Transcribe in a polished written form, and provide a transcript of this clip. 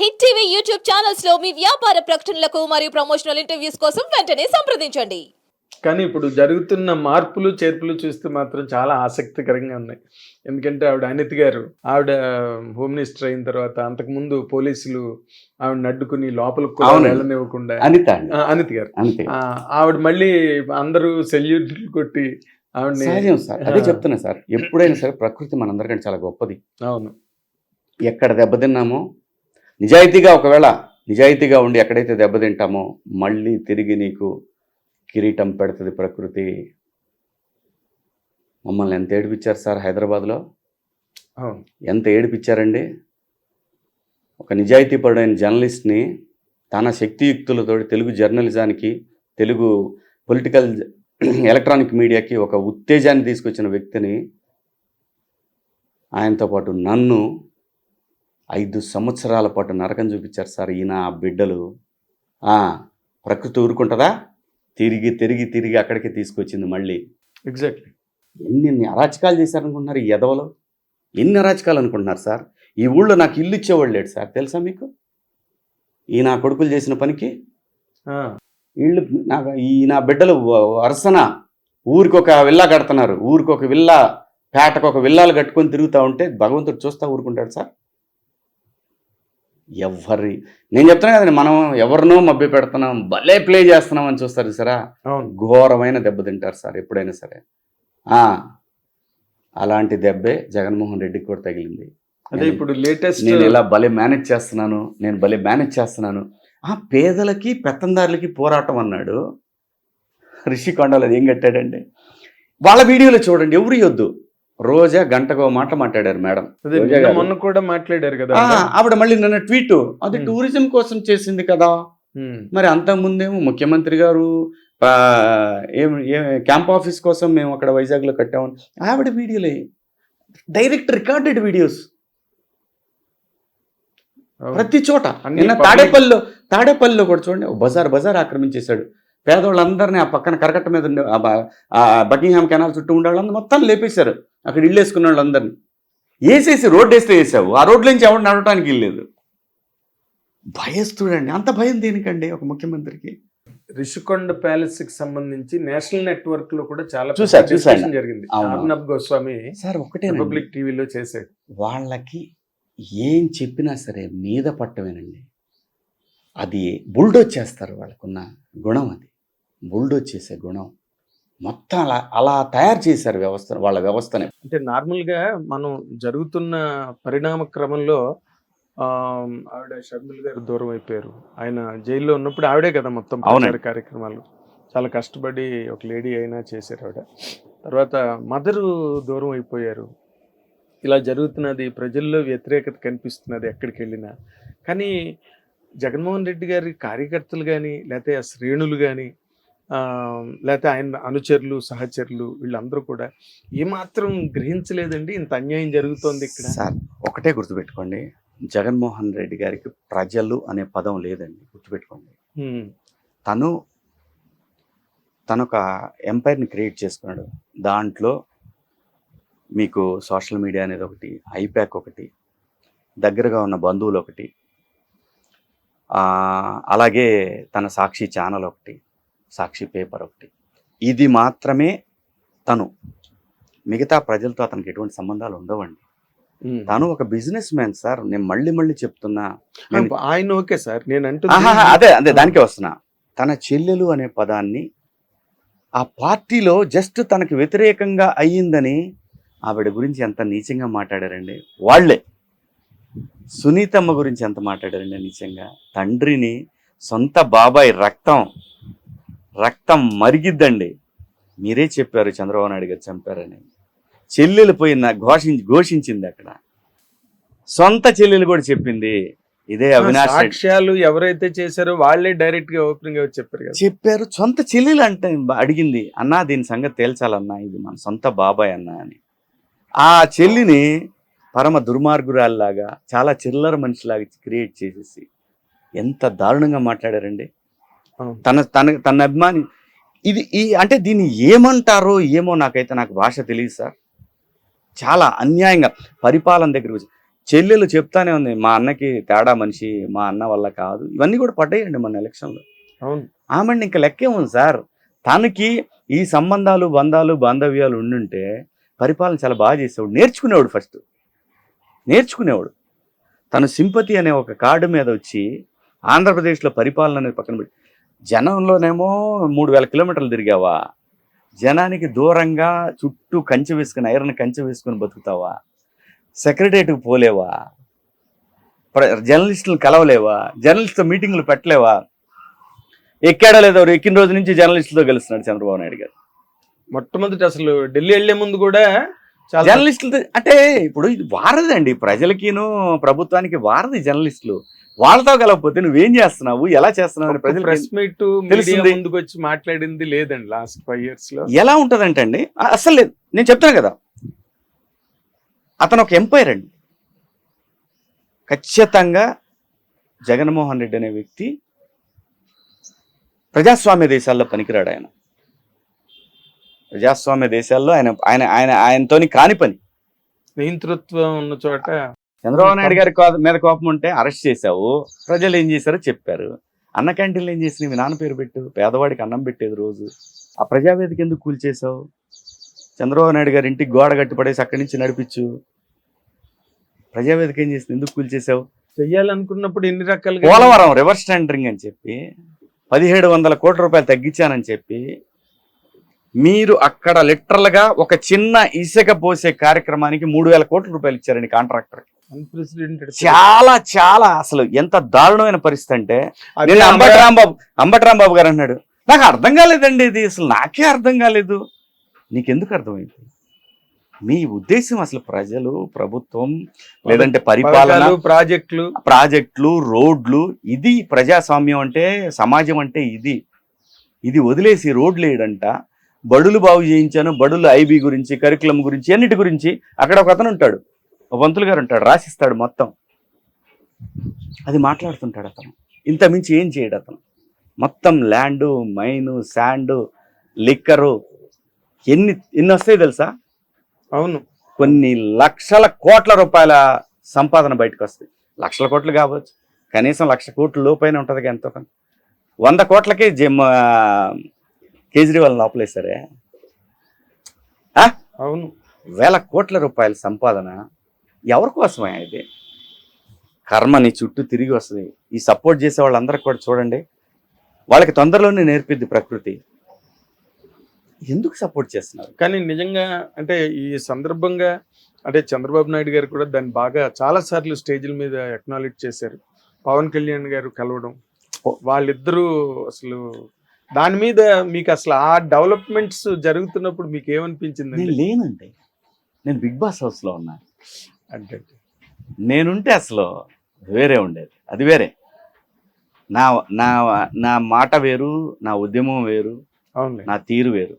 Hit TV YouTube channels లో మీ వ్యాపార ప్రకటనలకు మరియు ప్రమోషనల్ ఇంటర్వ్యూస్ కోసం వెంటనే సంప్రదించండి. కానీ ఇప్పుడు జరుగుతున్న మార్పులు చేర్పులు చూస్తే మాత్రం చాలా ఆసక్తికరంగా ఉన్నాయి. ఎందుకంటే అనిత్ గారు హోమ్ మినిస్టర్ అయిన తర్వాత అంతకుముందు పోలీసులు ఆవిడని అడ్డుకుని లోపలికి కూడా వెళ్ళనివ్వకుండా అనిత్ గారు ఆవిడ మళ్ళీ అందరూ సెల్యూట్లు కొట్టి ఆవిడని సహజం సార్, అదే చెప్తున్నా సార్. ఎప్పుడైనా సరే ప్రకృతి మనందరికంటే చాలా గొప్పది. అవును, ఎక్కడ దెబ్బతిన్నామో నిజాయితీగా ఉండి ఎక్కడైతే దెబ్బతింటామో మళ్ళీ తిరిగి నీకు కిరీటం పెడుతుంది ప్రకృతి. మమ్మల్ని ఎంత ఏడిపించారు సార్ హైదరాబాద్లో, ఎంత ఏడిపించారండి. ఒక నిజాయితీపరుడైన జర్నలిస్ట్ని తన శక్తియుక్తులతో తెలుగు జర్నలిజానికి, తెలుగు పొలిటికల్ ఎలక్ట్రానిక్ మీడియాకి ఒక ఉత్తేజాన్ని తీసుకొచ్చిన వ్యక్తిని, ఆయనతో పాటు నన్ను 5 సంవత్సరాల పాటు నరకం చూపించారు సార్ ఈయన బిడ్డలు. ప్రకృతి ఊరుకుంటుందా? తిరిగి అక్కడికి తీసుకొచ్చింది మళ్ళీ. ఎగ్జాక్ట్లీ. ఎన్ని అరాచకాలు చేశారనుకుంటున్నారు ఈ ఎదవలో? ఎన్ని అరాచకాలు అనుకుంటున్నారు సార్? ఈ ఊళ్ళో నాకు ఇల్లు ఇచ్చేవాళ్ళు లేడు సార్, తెలుసా మీకు? ఈ నా కొడుకులు చేసిన పనికి ఇళ్ళు నా బిడ్డలు వరుసన ఊరికొక విల్లా కడుతున్నారు. ఊరికొక విల్లా, పేటకు ఒక విల్లాలు కట్టుకొని తిరుగుతూ ఉంటే భగవంతుడు చూస్తూ ఊరుకుంటాడు సార్? నేను చెప్తున్నా కదండి, మనం ఎవరినో మభ్య పెడుతున్నాం, భలే ప్లే చేస్తున్నాం అని చూస్తారు సరా, ఘోరమైన దెబ్బ తింటారు సార్ ఎప్పుడైనా సరే. అలాంటి దెబ్బే జగన్మోహన్ రెడ్డికి కూడా తగిలింది. అదే ఇప్పుడు లేటెస్ట్ నేను ఇలా భలే మేనేజ్ చేస్తున్నాను. పేదలకి పెత్తందారులకి పోరాటం అన్నాడు రిషికొండలో. ఏం కట్టాడండి? వాళ్ళ వీడియోలో చూడండి, ఎవరు వద్దు. రోజా గంటకో మాట మాట్లాడారు మేడం, మొన్న కూడా మాట్లాడారు కదా ఆవిడ. మళ్ళీ నిన్న ట్వీట్, అది టూరిజం కోసం చేసింది కదా. మరి అంతకుముందేమో ముఖ్యమంత్రి గారు క్యాంప్ ఆఫీస్ కోసం మేము అక్కడ వైజాగ్లో కట్టామని ఆవిడ వీడియోలే, డైరెక్ట్ రికార్డెడ్ వీడియోస్ ప్రతి చోట. నిన్న తాడేపల్లిలో కూడా చూడండి, బజార్ ఆక్రమించేశాడు. పేదవాళ్ళందరినీ ఆ పక్కన కరకట్ట మీద బకింగ్హామ్ కెనాల్ చుట్టూ ఉండే వాళ్ళందరూ మొత్తం లేపేశారు. అక్కడ ఇల్లు వేసుకున్న వాళ్ళందరినీ వేసేసి రోడ్డు వేస్తే వేసావు. ఆ రోడ్ల నుంచి ఎవరు నడవటానికి వెళ్ళలేదు. భయస్తుడండి. అంత భయం దేనికండి ఒక ముఖ్యమంత్రికి? రిషికొండ ప్యాలెస్ కి సంబంధించి నేషనల్ నెట్వర్క్ లో కూడా చాలా చూసాను జరిగింది. అర్నబ్ గోస్వామి సార్ ఒకటే రిపబ్లిక్ టీవీలో చేశాడు. వాళ్ళకి ఏం చెప్పినా సరే మీద పట్టమేనండి. అది బుల్డోజ్ చేస్తారు, వాళ్ళకున్న గుణం అది, బుల్డోజ్ చేసే గుణం. మొత్తం అలా తయారు చేశారు వాళ్ళ వ్యవస్థని. అంటే నార్మల్గా మనం జరుగుతున్న పరిణామ క్రమంలో ఆవిడ షర్మిల గారు దూరం అయిపోయారు. ఆయన జైల్లో ఉన్నప్పుడు ఆవిడే కదా మొత్తం కార్యక్రమాలు చాలా కష్టపడి ఒక లేడీ అయినా చేశారు ఆవిడ. తర్వాత మదరు దూరం అయిపోయారు. ఇలా జరుగుతున్నది, ప్రజల్లో వ్యతిరేకత కనిపిస్తున్నది ఎక్కడికి వెళ్ళినా. కానీ జగన్మోహన్ రెడ్డి గారి కార్యకర్తలు కానీ, లేకపోతే ఆ శ్రేణులు కానీ, లేకపోతే ఆయన అనుచరులు, సహచరులు, వీళ్ళందరూ కూడా ఏమాత్రం గ్రహించలేదండి ఇంత అన్యాయం జరుగుతోంది ఇక్కడ. సార్ ఒకటే గుర్తుపెట్టుకోండి, జగన్మోహన్ రెడ్డి గారికి ప్రజలు అనే పదం లేదండి, గుర్తుపెట్టుకోండి. తను ఒక ఎంపైర్ని క్రియేట్ చేసుకున్నాడు. దాంట్లో మీకు సోషల్ మీడియా అనేది ఒకటి, ఐప్యాక్ ఒకటి, దగ్గరగా ఉన్న బంధువులు ఒకటి, అలాగే తన సాక్షి ఛానల్ ఒకటి, సాక్షి పేపర్ ఒకటి. ఇది మాత్రమే తను. మిగతా ప్రజలతో అతనికి ఎటువంటి సంబంధాలు ఉండవండి. తను ఒక బిజినెస్ మ్యాన్ సార్. నేను మళ్ళీ చెప్తున్నా. ఆయన ఓకే సార్, నేను అదే దానికే వస్తున్నా. తన చెల్లెలు అనే పదాన్ని ఆ పార్టీలో జస్ట్ తనకు వ్యతిరేకంగా అయ్యిందని ఆవిడ గురించి ఎంత నీచంగా మాట్లాడారండి వాళ్ళే. సునీతమ్మ గురించి ఎంత మాట్లాడారండి నీచంగా. తండ్రిని, సొంత బాబాయ్ రక్తం మరిగిద్దండి. మీరే చెప్పారు చంద్రబాబు నాయుడు గారు చంపారని. చెల్లెలు పోయిన ఘోషించింది అక్కడ. సొంత చెల్లెలు కూడా చెప్పింది ఇదే. అవినాష్ సాక్ష్యాలు ఎవరైతే చేశారో వాళ్ళే డైరెక్ట్ గా ఓపెనింగ్ గా చెప్పారు. సొంత చెల్లెలు అంటే అడిగింది, అన్నా దీని సంగతి తేల్చాలన్నా, ఇది మన సొంత బాబాయ్ అన్నా అని. ఆ చెల్లిని పరమ దుర్మార్గురాల్లాగా, చాలా చిల్లర మనిషిలాగా క్రియేట్ చేసేసి ఎంత దారుణంగా మాట్లాడారండి. తన అభిమాని. ఇది అంటే దీన్ని ఏమంటారో ఏమో, నాకు భాష తెలియదు సార్. చాలా అన్యాయంగా పరిపాలన దగ్గర చెల్లెలు చెప్తానే ఉంది, మా అన్నకి తేడా మనిషి, మా అన్న వల్ల కాదు, ఇవన్నీ కూడా పడ్డాయండి మన ఎలక్షన్లో. అవును. ఆమెను ఇంకా లెక్కే ఉంది సార్. తనకి ఈ సంబంధాలు బంధాలు బాంధవ్యాలు ఉండుంటే పరిపాలన చాలా బాగా చేసేవాడు, నేర్చుకునేవాడు. ఫస్ట్ నేర్చుకునేవాడు. తను సింపతి అనే ఒక కార్డు మీద వచ్చి ఆంధ్రప్రదేశ్లో పరిపాలన అనేది పక్కన పెట్టి, జనంలోనేమో 3000 కిలోమీటర్లు తిరిగావా, జనానికి దూరంగా చుట్టూ కంచె వేసుకుని, ఐరన్ కంచె వేసుకుని బతుకుతావా, సెక్రటరియట్కి పోలేవా, జర్నలిస్టులను కలవలేవా, జర్నలిస్టుతో మీటింగ్లు పెట్టలేవా, ఎక్కాడా లేదా ఎక్కిన రోజు నుంచి జర్నలిస్టులతో కలుస్తున్నాడు చంద్రబాబు నాయుడు గారు. మొట్టమొదటి అసలు ఢిల్లీ వెళ్లే ముందు కూడా చాలా జర్నలిస్టులతో అంటే ఇప్పుడు ఇది వారధి అండి, ప్రజలకిను ప్రభుత్వానికి వారధి జర్నలిస్టులు. వాళ్ళతో కలవకపోతే నువ్వేం చేస్తున్నావు, ఎలా చేస్తున్నావు అని ప్రజలు ప్రెస్ మీట్ తెలుస్తుంది. ముందుకు వచ్చి మాట్లాడింది లేదండి లాస్ట్ 5 years లో. ఎలా ఉంటుందంటే అండి, అసలు లేదు. నేను చెప్తాను కదా, అతను ఒక ఎంపైర్ అండి. ఖచ్చితంగా జగన్మోహన్ రెడ్డి అనే వ్యక్తి ప్రజాస్వామ్య దేశాల్లో పనికిరాడు. ఆయన ప్రజాస్వామ్య దేశాల్లో ఆయనతోని కాని పని. నియంతృత్వం ఉన్న చోట చంద్రబాబు నాయుడు గారి మీద కోపం ఉంటే అరెస్ట్ చేశావు, ప్రజలు ఏం చేశారో చెప్పారు. అన్న క్యాంటీన్లు ఏం చేసి మీ నాన్న పేరు పెట్టు, పేదవాడికి అన్నం పెట్టేది రోజు. ఆ ప్రజావేదిక ఎందుకు కూల్చేశావు? చంద్రబాబు నాయుడు గారి ఇంటికి గోడ కట్టి పడేసి అక్కడి నుంచి నడిపించు. ప్రజావేదిక ఏం చేసింది, ఎందుకు కూల్చేశావు? చెయ్యాలనుకున్నప్పుడు ఎన్ని రకాలుగా పోలవరం రివర్స్ టెండరింగ్ అని చెప్పి 1700 కోట్ల రూపాయలు తగ్గించానని చెప్పి మీరు అక్కడ లిటరల్గా ఒక చిన్న ఇసుక పోసే కార్యక్రమానికి 3000 కోట్ల రూపాయలు ఇచ్చారండి కాంట్రాక్టర్. అన్ప్రెసిడెంటెడ్. చాలా చాలా అసలు ఎంత దారుణమైన పరిస్థితి అంటే, నేను అంబటి రాంబాబు గారు అన్నాడు, నాకు అర్థం కాలేదండి ఇది, అసలు నాకే అర్థం కాలేదు. నీకెందుకు అర్థమైంది? మీ ఉద్దేశం అసలు ప్రజలు, ప్రభుత్వం, లేదంటే పరిపాలన, ప్రాజెక్టులు, రోడ్లు, ఇది ప్రజాస్వామ్యం అంటే, సమాజం అంటే ఇది వదిలేసి రోడ్లు వేయడంట. బడులు బాగు చేయించాను, బడులు ఐబీ గురించి, కరికులం గురించి, అన్నిటి గురించి అక్కడ ఒక అతను ఉంటాడు, ఒక పంతులు గారు ఉంటాడు, రాసిస్తాడు మొత్తం. అది మాట్లాడుతుంటాడు అతను. ఇంత మించి ఏం చేయడు అతను. మొత్తం ల్యాండు, మైను, శాండు, లిక్కరు ఎన్ని వస్తాయి తెలుసా? అవును, కొన్ని లక్షల కోట్ల రూపాయల సంపాదన బయటకు వస్తాయి. లక్షల కోట్లు కావచ్చు, కనీసం 1,00,000 కోట్ల లోపైన ఉంటుంది. ఎంతో 100 కోట్లకే కేజ్రీవాల్ లోపలేసారే. అవును, 1000 కోట్ల రూపాయల సంపాదన ఎవరి కోసమే? ఇది కర్మని చుట్టూ తిరిగి వస్తుంది. ఈ సపోర్ట్ చేసే వాళ్ళందరికీ కూడా చూడండి, వాళ్ళకి తొందరలోనే నేర్పిద్ది ప్రకృతి. ఎందుకు సపోర్ట్ చేస్తున్నారు? కానీ నిజంగా అంటే ఈ సందర్భంగా అంటే చంద్రబాబు నాయుడు గారు కూడా దాన్ని బాగా చాలా సార్లు స్టేజ్ల మీద అక్నాలెడ్జ్ చేశారు. పవన్ కళ్యాణ్ గారు కలవడం, వాళ్ళిద్దరూ అసలు దాని మీద మీకు అసలు ఆ డెవలప్మెంట్స్ జరుగుతున్నప్పుడు మీకు ఏమనిపించింది? నేను లేనండి, నేను బిగ్ బాస్ హౌస్లో ఉన్నాను. అంటే నేనుంటే అసలు వేరే ఉండేది, అది వేరే. నా మాట వేరు, నా ఉద్యమం వేరు, అవును, నా తీరు వేరు.